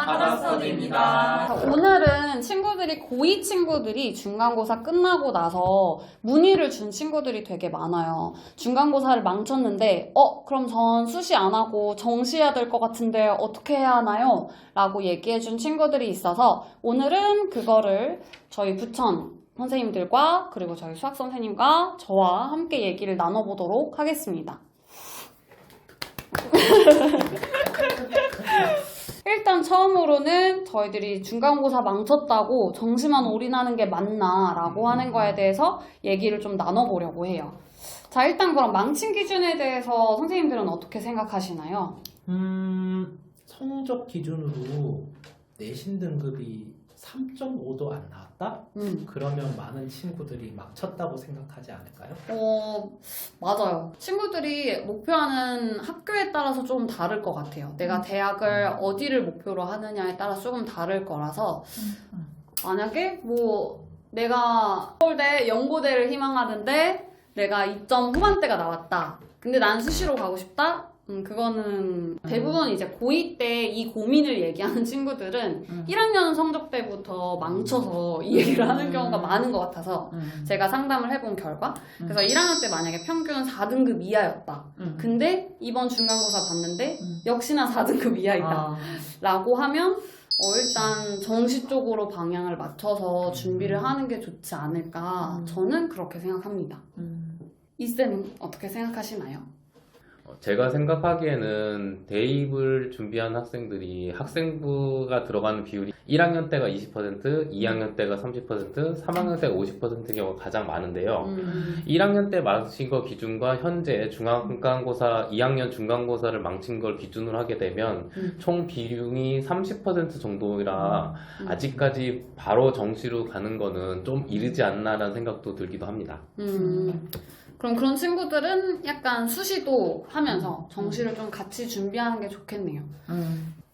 하다스터디입니다. 오늘은 고2 친구들이 중간고사 끝나고 나서 문의를 준 친구들이 되게 많아요. 중간고사를 망쳤는데 그럼 전 수시 안 하고 정시해야 될 것 같은데 어떻게 해야 하나요? 라고 얘기해 준 친구들이 있어서 오늘은 그거를 저희 부천 선생님들과 그리고 저희 수학 선생님과 저와 함께 얘기를 나눠보도록 하겠습니다. 일단 처음으로는 저희들이 중간고사 망쳤다고 정시만 올인하는 게 맞나 라고 하는 거에 대해서 얘기를 좀 나눠보려고 해요. 자, 일단 그럼 망친 기준에 대해서 선생님들은 어떻게 생각하시나요? 성적 기준으로 내신 등급이 3.5도 안 나왔다? 그러면 많은 친구들이 망쳤다고 생각하지 않을까요? 맞아요. 친구들이 목표하는 학교에 따라서 조금 다를 것 같아요. 내가 대학을 어디를 목표로 하느냐에 따라 조금 다를 거라서 만약에 내가 서울대 연고대를 희망하는데 내가 2점 후반대가 나왔다. 근데 난 수시로 가고 싶다? 그거는 대부분 이제 고2 때 이 고민을 얘기하는 친구들은 1학년 성적 때부터 망쳐서 이 얘기를 하는 경우가 많은 것 같아서 제가 상담을 해본 결과 그래서 1학년 때 만약에 평균 4등급 이하였다. 근데 이번 중간고사 봤는데 역시나 4등급 이하이다. 라고 하면 일단 정시 쪽으로 방향을 맞춰서 준비를 하는 게 좋지 않을까 저는 그렇게 생각합니다. 이쌤은 어떻게 생각하시나요? 제가 생각하기에는 대입을 준비한 학생들이 학생부가 들어가는 비율이 1학년 때가 20%, 2학년 때가 30%, 3학년 때가 50%인 경우가 가장 많은데요. 1학년 때 망친 거 기준과 현재 중간고사, 2학년 중간고사를 망친 걸 기준으로 하게 되면 총 비중이 30% 정도라 아직까지 바로 정시로 가는 거는 좀 이르지 않나라는 생각도 들기도 합니다. 그럼 그런 친구들은 약간 수시도 하면서 정시를 좀 같이 준비하는 게 좋겠네요.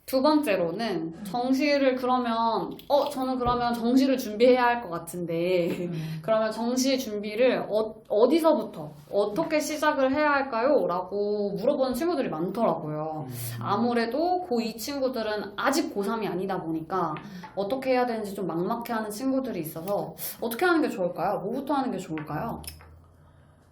두 번째로는 정시를 그러면 저는 그러면 정시를 준비해야 할 것 같은데 그러면 정시 준비를 어디서부터 어떻게 시작을 해야 할까요? 라고 물어보는 친구들이 많더라고요. 아무래도 고2 친구들은 아직 고3이 아니다 보니까 어떻게 해야 되는지 좀 막막해하는 친구들이 있어서 어떻게 하는 게 좋을까요? 뭐부터 하는 게 좋을까요?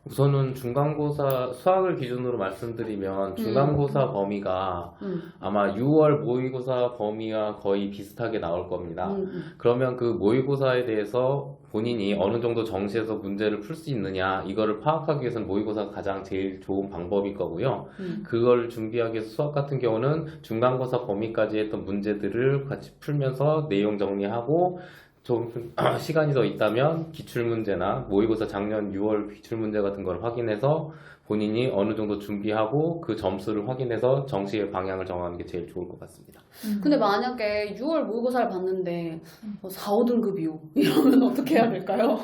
우선은 중간고사 수학을 기준으로 말씀드리면 중간고사 범위가 아마 6월 모의고사 범위와 거의 비슷하게 나올 겁니다. 그러면 그 모의고사에 대해서 본인이 어느 정도 정시에서 문제를 풀 수 있느냐 이거를 파악하기 위해서는 모의고사가 가장 제일 좋은 방법일 거고요. 그걸 준비하기 위해서 수학 같은 경우는 중간고사 범위까지 했던 문제들을 같이 풀면서 내용 정리하고 좀 시간이 더 있다면 기출문제나 모의고사 작년 6월 기출문제 같은 걸 확인해서 본인이 어느 정도 준비하고 그 점수를 확인해서 정시의 방향을 정하는 게 제일 좋을 것 같습니다. 근데 만약에 6월 모의고사를 봤는데 4, 5등급이요 이러면 어떻게 해야 될까요?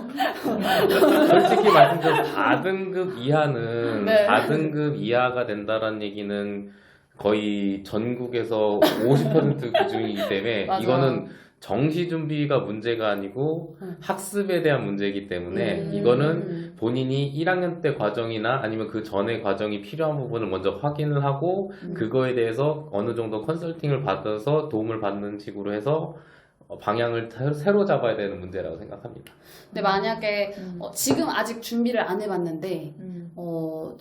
솔직히 말씀드려서 4등급 이하는 네. 4등급 이하가 된다는 얘기는 거의 전국에서 50% 기준이기 때문에 맞아요. 이거는 정시 준비가 문제가 아니고 학습에 대한 문제이기 때문에 이거는 본인이 1학년 때 과정이나 아니면 그 전에 과정이 필요한 부분을 먼저 확인을 하고 그거에 대해서 어느 정도 컨설팅을 받아서 도움을 받는 식으로 해서 방향을 새로 잡아야 되는 문제라고 생각합니다. 근데 만약에 지금 아직 준비를 안 해봤는데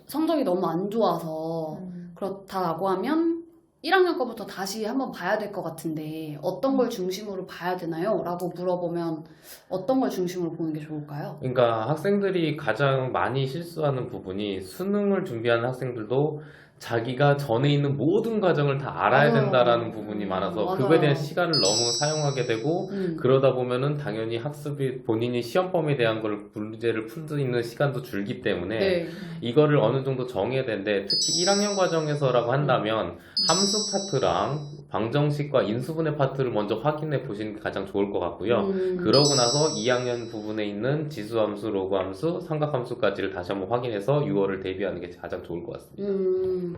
성적이 너무 안 좋아서 그렇다고 하면 1학년 거부터 다시 한번 봐야 될 것 같은데 어떤 걸 중심으로 봐야 되나요? 라고 물어보면 어떤 걸 중심으로 보는 게 좋을까요? 그러니까 학생들이 가장 많이 실수하는 부분이 수능을 준비하는 학생들도 자기가 전에 있는 모든 과정을 다 알아야 된다라는 부분이 많아서 맞아요. 그거에 대한 시간을 너무 사용하게 되고 그러다 보면은 당연히 학습이 본인이 시험 범위에 대한 걸 문제를 풀 수 있는 시간도 줄기 때문에 네. 이거를 어느 정도 정해야 되는데 특히 1학년 과정에서라고 한다면 함수 파트랑 방정식과 인수분해 파트를 먼저 확인해 보시는 게 가장 좋을 것 같고요. 그러고 나서 2학년 부분에 있는 지수함수, 로그함수, 삼각함수까지를 다시 한번 확인해서 6월을 대비하는 게 가장 좋을 것 같습니다.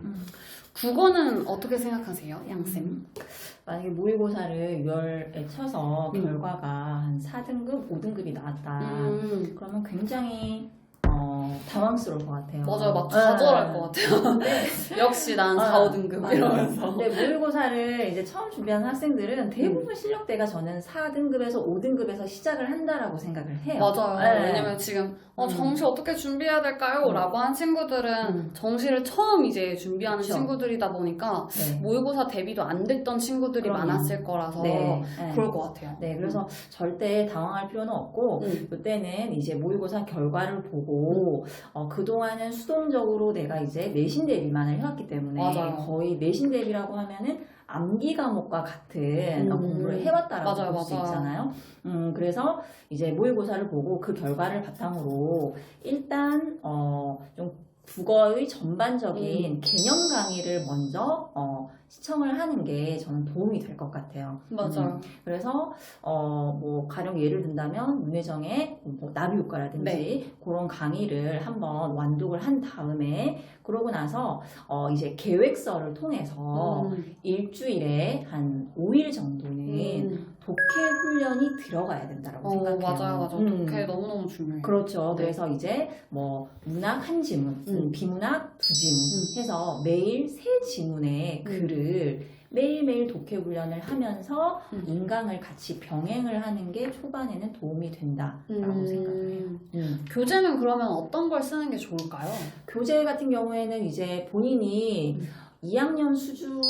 국어는 어떻게 생각하세요, 양쌤? 만약에 모의고사를 6월에 쳐서 결과가 한 4등급, 5등급이 나왔다. 그러면 굉장히 당황스러울 것 같아요. 맞아요. 막 좌절할 것 같아요. 역시 난 4, 5등급 이러면서. 근데 모의고사를 이제 처음 준비하는 학생들은 대부분 실력대가 저는 4등급에서 5등급에서 시작을 한다라고 생각을 해요. 맞아요. 네. 왜냐면 지금 정시 어떻게 준비해야 될까요? 라고 한 친구들은 정시를 처음 이제 준비하는 그쵸. 친구들이다 보니까 네. 모의고사 대비도 안 됐던 친구들이 그럼요. 많았을 거라서 네. 그럴 것 같아요. 네, 그래서 절대 당황할 필요는 없고 이때는 이제 모의고사 결과를 보고 그동안은 수동적으로 내가 이제 내신 대비만을 해왔기 때문에 맞아요. 거의 내신 대비라고 하면은 암기 과목과 같은 공부를 해왔다라고 맞아요, 볼 수 맞아요. 있잖아요. 그래서 이제 모의고사를 보고 그 결과를 바탕으로 일단 좀 국어의 전반적인 개념 강의를 먼저 시청을 하는 게 저는 도움이 될 것 같아요. 맞아요. 그래서 뭐 가령 예를 든다면 문혜정의 뭐 나비 효과라든지 네. 그런 강의를 한번 완독을 한 다음에 그러고 나서 이제 계획서를 통해서 일주일에 한 5일 정도는 독해 훈련이 들어가야 된다고 생각해요. 맞아요, 맞아요. 독해 너무너무 중요해요. 그렇죠. 네. 그래서 이제 뭐 문학 한 지문, 비문학 두 지문 해서 매일 세 지문의 글을 매일매일 독해 훈련을 하면서 인강을 같이 병행을 하는 게 초반에는 도움이 된다라고 생각을 해요. 교재는 그러면 어떤 걸 쓰는 게 좋을까요? 교재 같은 경우에는 이제 본인이 2학년 수준으로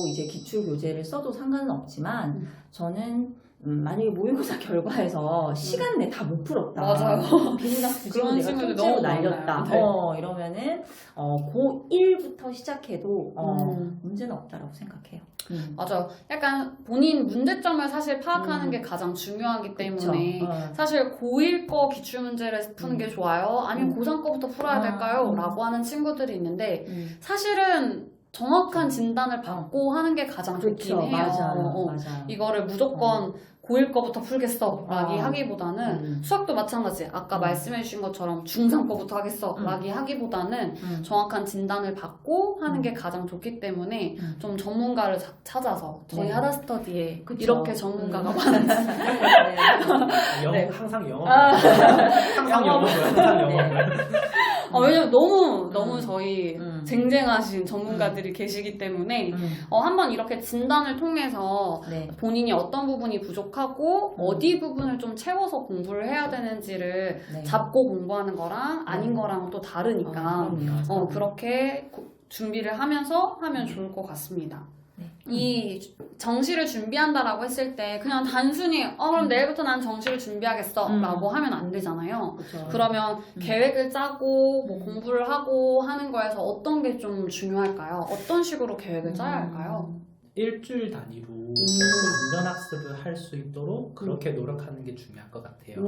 이제 기출 교재를 써도 상관은 없지만 저는 만약에 모의고사 결과에서 시간 내 다 못 풀었다. 맞아요. 비문학 두 지문 그런 내가 친구들 통째로 너무 날렸다. 많아요. 네. 이러면은 고1부터 시작해도 문제는 없다라고 생각해요. 맞아요. 약간 본인 문제점을 사실 파악하는 게 가장 중요하기 때문에 그쵸. 사실 고1 거 기출문제를 푸는 게 좋아요? 아니면 고3 거부터 풀어야 될까요? 라고 하는 친구들이 있는데 사실은 정확한 진단을 받고 하는 게 가장 좋긴 해요. 맞아요. 이거를 무조건 고1 거부터 풀겠어 라기 하기보다는 수학도 마찬가지. 아까 말씀해주신 것처럼 중3 거부터 하겠어 라기 하기보다는 정확한 진단을 받고 하는 게 가장 좋기 때문에 좀 전문가를 찾아서 저희 네. 하다스터디에 그쵸. 이렇게 전문가가 많은지 영어 네. 항상 영어 항상 영어고요. 항상 영어. 왜냐면 너무 저희 쟁쟁하신 전문가들이 계시기 때문에 한번 이렇게 진단을 통해서 네. 본인이 어떤 부분이 부족하고 어디 부분을 좀 채워서 공부를 해야 되는지를 네. 잡고 공부하는 거랑 아닌 거랑 또 다르니까 그렇게 준비를 하면서 하면 좋을 것 같습니다. 이 정시를 준비한다라고 했을 때 그냥 단순히 그럼 내일부터 난 정시를 준비하겠어 라고 하면 안 되잖아요. 그쵸. 그러면 계획을 짜고 뭐 공부를 하고 하는 거에서 어떤 게 좀 중요할까요? 어떤 식으로 계획을 짜야 할까요? 일주일 단위로 완전 학습을 할 수 있도록 그렇게 노력하는 게 중요할 것 같아요.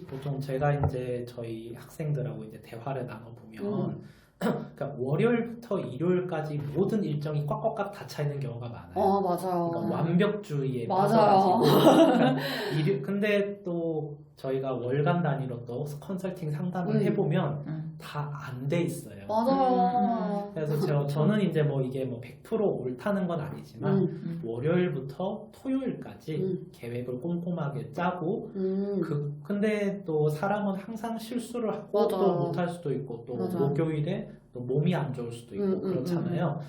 보통 제가 이제 저희 학생들하고 이제 대화를 나눠보면 그러니까 월요일부터 일요일까지 모든 일정이 꽉꽉꽉 다 차 있는 경우가 많아요. 맞아요. 그러니까 완벽주의에 맞아요. 빠져가지고 근데 또 저희가 월간 단위로 또 컨설팅 상담을 해보면 다 안 돼 있어요. 맞아요. 그래서 저는 이제 뭐 이게 뭐 100% 옳다는 건 아니지만 월요일부터 토요일까지 계획을 꼼꼼하게 짜고 근데 또 사람은 항상 실수를 하고 맞아. 또 못할 수도 있고 또 맞아. 목요일에 또 몸이 안 좋을 수도 있고 그렇잖아요.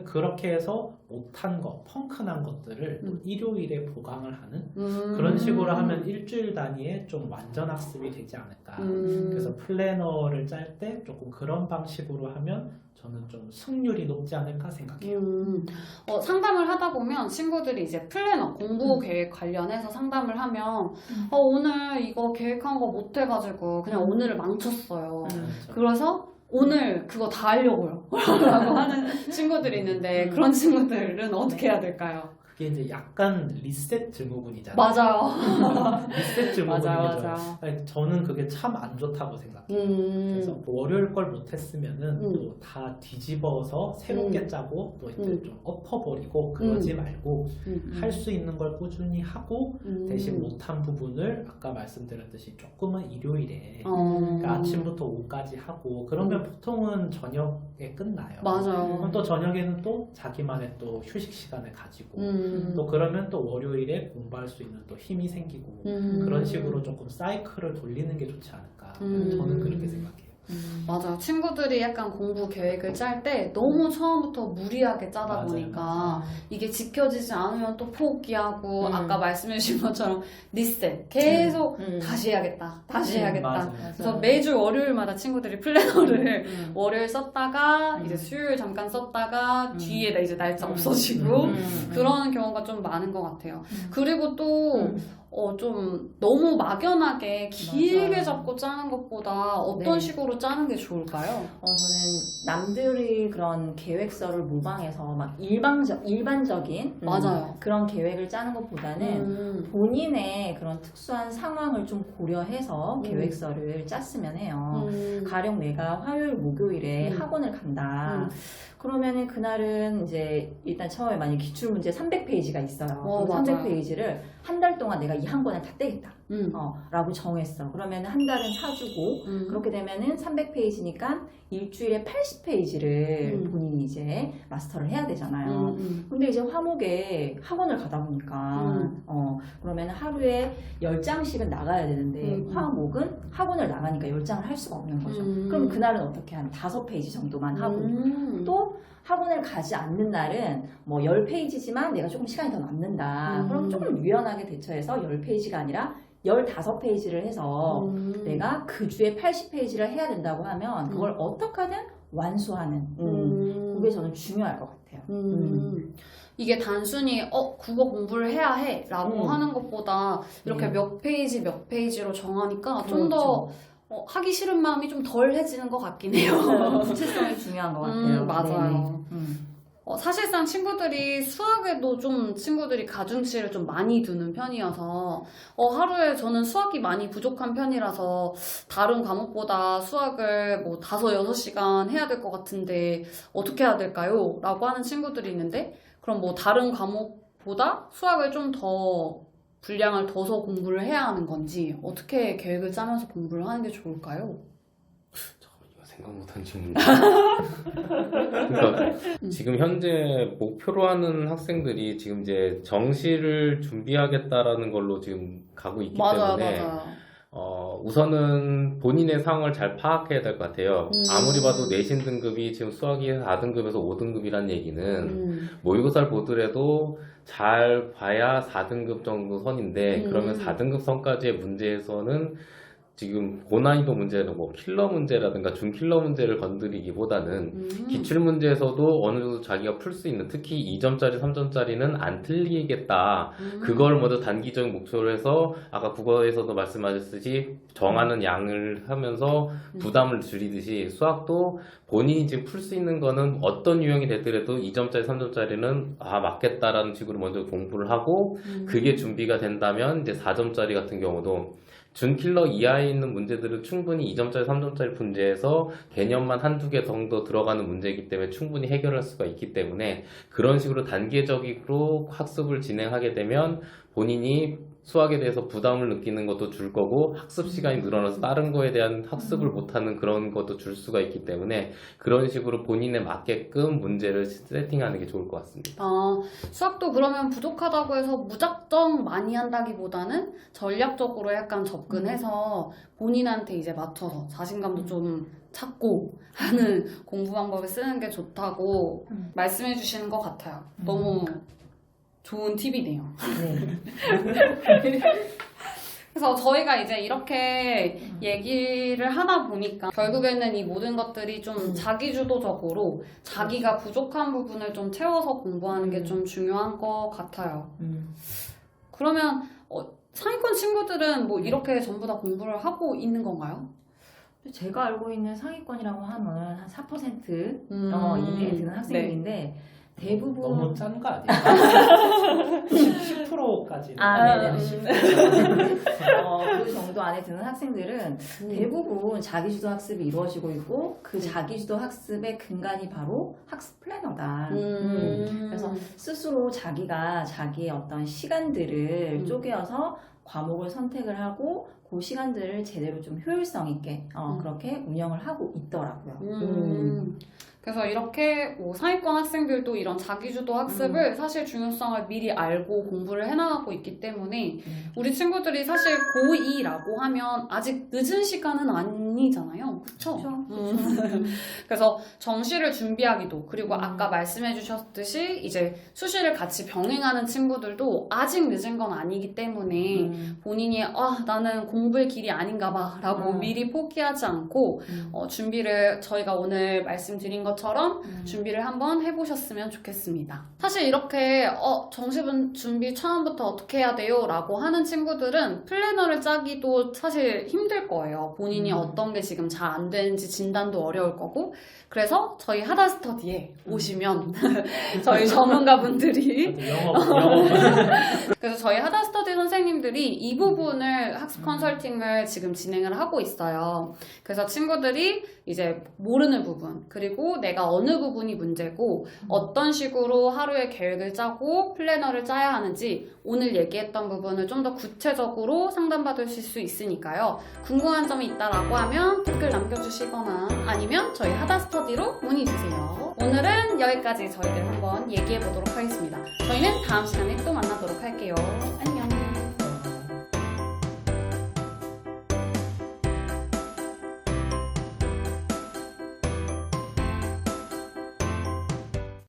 그렇게 해서 못한 거, 펑크난 것들을 또 일요일에 보강을 하는 그런 식으로 하면 일주일 단위에 좀 완전 학습이 되지 않을까. 그래서 플래너를 짤 때 조금 그런 방식으로 하면 저는 좀 승률이 높지 않을까 생각해요. 상담을 하다 보면 친구들이 이제 플래너, 공부 계획 관련해서 상담을 하면 오늘 이거 계획한 거 못 해가지고 그냥 오늘을 망쳤어요. 그렇죠. 그래서 오늘 그거 다 하려고요. 라고 하는 친구들이 있는데 그런 친구들은 어떻게 해야 될까요? 그게 이제 약간 리셋 증후군이잖아요. 맞아요. 리셋 증후군이죠. 맞아요. 아니, 저는 그게 참 안 좋다고 생각해요. 그래서 월요일 걸 못했으면은 또 다 뒤집어서 새롭게 짜고 또 이제 좀 엎어버리고 그러지 말고 할 수 있는 걸 꾸준히 하고 대신 못한 부분을 아까 말씀드렸듯이 조금은 일요일에 그러니까 아침부터 오후까지 하고 그러면 보통은 저녁에 끝나요. 맞아요. 그럼 또 저녁에는 또 자기만의 또 휴식 시간을 가지고 또 그러면 또 월요일에 공부할 수 있는 또 힘이 생기고 그런 식으로 조금 사이클을 돌리는 게 좋지 않을까 저는 그렇게 생각해요. 맞아요. 친구들이 약간 공부 계획을 짤 때 너무 처음부터 무리하게 짜다 맞아요. 보니까 이게 지켜지지 않으면 또 포기하고 음. 아까 말씀해주신 것처럼 리셋 계속 다시 해야겠다. 다시 해야겠다. 맞아요. 그래서 매주 월요일마다 친구들이 플래너를 월요일 썼다가 음. 이제 수요일 잠깐 썼다가 음. 뒤에 이제 날짜 없어지고 음. 그런 경우가 좀 많은 것 같아요. 그리고 또 음. 좀 너무 막연하게 길게 맞아요. 잡고 짜는 것보다 어떤 네. 식으로 짜는 게 좋을까요? 저는 남들이 그런 계획서를 모방해서 막 일반적인 맞아요. 그런 계획을 짜는 것보다는 본인의 그런 특수한 상황을 좀 고려해서 계획서를 짰으면 해요. 가령 내가 화요일, 목요일에 학원을 간다. 그러면은 그날은 이제 일단 처음에 만약 기출문제 300페이지가 있어요. 그럼 맞아요. 300페이지를 한 달 동안 내가 이 한 권을 다 떼겠다. 라고 정했어. 그러면 한 달은 사주고 그렇게 되면은 300페이지니까 일주일에 80페이지를 본인이 이제 마스터를 해야 되잖아요. 근데 이제 화목에 학원을 가다 보니까 그러면 하루에 10장씩은 나가야 되는데 화목은 학원을 나가니까 10장을 할 수가 없는 거죠. 그럼 그날은 어떻게 한 5페이지 정도만 하고 또 학원을 가지 않는 날은 뭐 10페이지지만 내가 조금 시간이 더 남는다. 그럼 조금 유연하게 대처해서 10페이지가 아니라 15페이지를 해서 내가 그 주에 80페이지를 해야 된다고 하면 그걸 어떻게 하든 완수하는 그게 저는 중요할 것 같아요. 이게 단순히 국어 공부를 해야 해 라고 하는 것보다 이렇게 몇 페이지 몇 페이지로 정하니까 좀 더 하기 싫은 마음이 좀 덜해지는 것 같긴 해요. 구체성이 중요한 것 같아요. 맞아요. 사실상 친구들이 수학에도 좀 친구들이 가중치를 좀 많이 두는 편이어서 하루에 저는 수학이 많이 부족한 편이라서 다른 과목보다 수학을 뭐 5, 6시간 해야 될 것 같은데 어떻게 해야 될까요? 라고 하는 친구들이 있는데 그럼 뭐 다른 과목보다 수학을 좀 더 분량을 둬서 공부를 해야 하는 건지 어떻게 계획을 짜면서 공부를 하는 게 좋을까요? 생각 못한 질문. 그러니까 지금 현재 목표로 하는 학생들이 지금 이제 정시를 준비하겠다라는 걸로 지금 가고 있기 때문에 우선은 본인의 상황을 잘 파악해야 될 것 같아요. 아무리 봐도 내신 등급이 지금 수학이 4등급에서 5등급이란 얘기는 모의고사를 보더라도 잘 봐야 4등급 정도 선인데 그러면 4등급 선까지의 문제에서는 지금 고난이도 문제는 뭐 킬러 문제라든가 중킬러 문제를 건드리기보다는 기출 문제에서도 어느 정도 자기가 풀 수 있는 특히 2점짜리, 3점짜리는 안 틀리겠다. 그걸 먼저 단기적인 목표로 해서 아까 국어에서도 말씀하셨듯이 정하는 양을 하면서 부담을 줄이듯이 수학도 본인이 지금 풀 수 있는 거는 어떤 유형이 되더라도 2점짜리, 3점짜리는 맞겠다라는 식으로 먼저 공부를 하고 그게 준비가 된다면 이제 4점짜리 같은 경우도 준킬러 이하에 있는 문제들은 충분히 2점짜리, 3점짜리 문제에서 개념만 한두 개 정도 들어가는 문제이기 때문에 충분히 해결할 수가 있기 때문에 그런 식으로 단계적으로 학습을 진행하게 되면 본인이 수학에 대해서 부담을 느끼는 것도 줄 거고 학습 시간이 늘어나서 다른 거에 대한 학습을 못하는 그런 것도 줄 수가 있기 때문에 그런 식으로 본인에 맞게끔 문제를 세팅하는 게 좋을 것 같습니다. 수학도 그러면 부족하다고 해서 무작정 많이 한다기보다는 전략적으로 약간 접근해서 본인한테 이제 맞춰서 자신감도 좀 찾고 하는 공부 방법을 쓰는 게 좋다고 말씀해 주시는 것 같아요. 너무 좋은 팁이네요. 그래서 저희가 이제 이렇게 얘기를 하다 보니까 결국에는 이 모든 것들이 좀 자기주도적으로 자기가 부족한 부분을 좀 채워서 공부하는 게 좀 중요한 것 같아요. 그러면 상위권 친구들은 뭐 이렇게 전부 다 공부를 하고 있는 건가요? 제가 알고 있는 상위권이라고 하면 한 4% 이내에 드는 학생들인데 대부분 너무 짠 거 아니에요? 10%까지. 네네. 10%. 그 정도 안에 드는 학생들은 대부분 자기주도 학습이 이루어지고 있고 그 자기주도 학습의 근간이 바로 학습 플래너다. 그래서 스스로 자기가 자기의 어떤 시간들을 쪼개어서 과목을 선택을 하고 그 시간들을 제대로 좀 효율성 있게 그렇게 운영을 하고 있더라고요. 그래서 이렇게 뭐 상위권 학생들도 이런 자기주도 학습을 사실 중요성을 미리 알고 공부를 해나가고 있기 때문에 우리 친구들이 사실 고2라고 하면 아직 늦은 시간은 아니잖아요. 그쵸? 그래서 정시를 준비하기도 그리고 아까 말씀해 주셨듯이 이제 수시를 같이 병행하는 친구들도 아직 늦은 건 아니기 때문에 본인이 나는 공부의 길이 아닌가 봐 라고 미리 포기하지 않고 준비를 저희가 오늘 말씀드린 것처럼 준비를 한번 해보셨으면 좋겠습니다. 사실 이렇게 정시분 준비 처음부터 어떻게 해야 돼요? 라고 하는 친구들은 플래너를 짜기도 사실 힘들 거예요. 본인이 어떤 게 지금 잘 안 되는지 진단도 어려울 거고 그래서 저희 하다스터디에 오시면 저희 전문가분들이 영업. 그래서 저희 하다스터디 선생님들이 이 부분을 학습 컨설팅을 지금 진행을 하고 있어요. 그래서 친구들이 이제 모르는 부분 그리고 내가 어느 부분이 문제고 어떤 식으로 하루에 계획을 짜고 플래너를 짜야 하는지 오늘 얘기했던 부분을 좀 더 구체적으로 상담받으실 수 있으니까요. 궁금한 점이 있다라고 하면 댓글 남겨주시거나 아니면 저희 하다스터디로 문의주세요. 오늘은 여기까지 저희들 한번 얘기해보도록 하겠습니다. 저희는 다음 시간에 또 만나도록 할게요. 안녕.